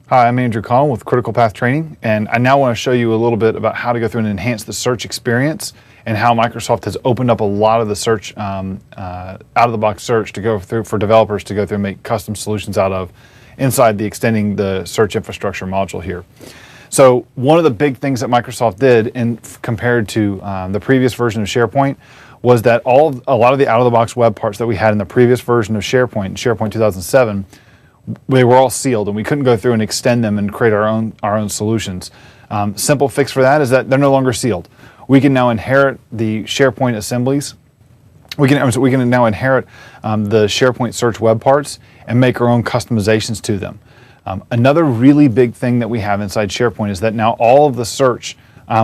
Hi, I'm Andrew Collin with Critical Path Training, and I now want to show you a little bit about how to go through and enhance the search experience and how Microsoft has opened up a lot of the search, out-of-the-box search to go through for developers to go through and make custom solutions out of inside the Extending the Search Infrastructure module here. So one of the big things that Microsoft did compared to the previous version of SharePoint was that a lot of the out-of-the-box web parts that we had in the previous version of SharePoint, SharePoint 2007, they were all sealed, and we couldn't go through and extend them and create our own solutions. Simple fix for that is that they're no longer sealed. We can now inherit the SharePoint assemblies. We can now inherit the SharePoint search web parts and make our own customizations to them. Another really big thing that we have inside SharePoint is that now all of the search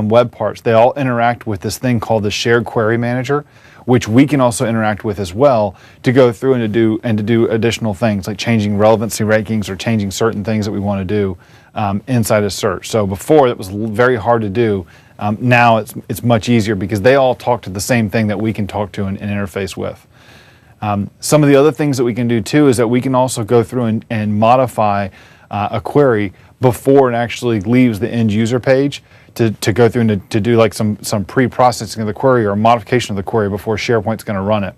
web parts, they all interact with this thing called the Shared Query Manager, which we can also interact with as well to go through and to do additional things like changing relevancy rankings or changing certain things that we want to do inside a search. So before it was very hard to do. Now it's much easier because they all talk to the same thing that we can talk to and interface with. Some of the other things that we can do too is that we can also go through and modify a query before it actually leaves the end user page to go through and to do like some pre-processing of the query or a modification of the query before SharePoint's going to run it.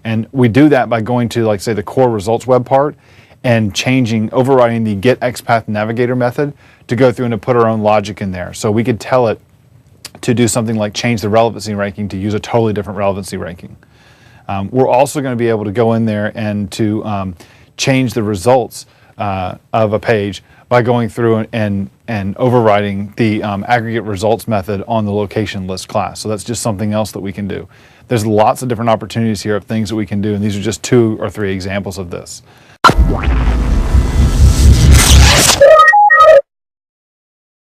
And we do that by going to, like, say, the core results web part and overriding the get XPath navigator method to go through and to put our own logic in there. So we could tell it to do something like change the relevancy ranking to use a totally different relevancy ranking. We're also going to be able to go in there and to change the results of a page by going through and overriding the aggregate results method on the location list class. So that's just something else that we can do. There's lots of different opportunities here of things that we can do, and these are just 2 or 3 examples of this.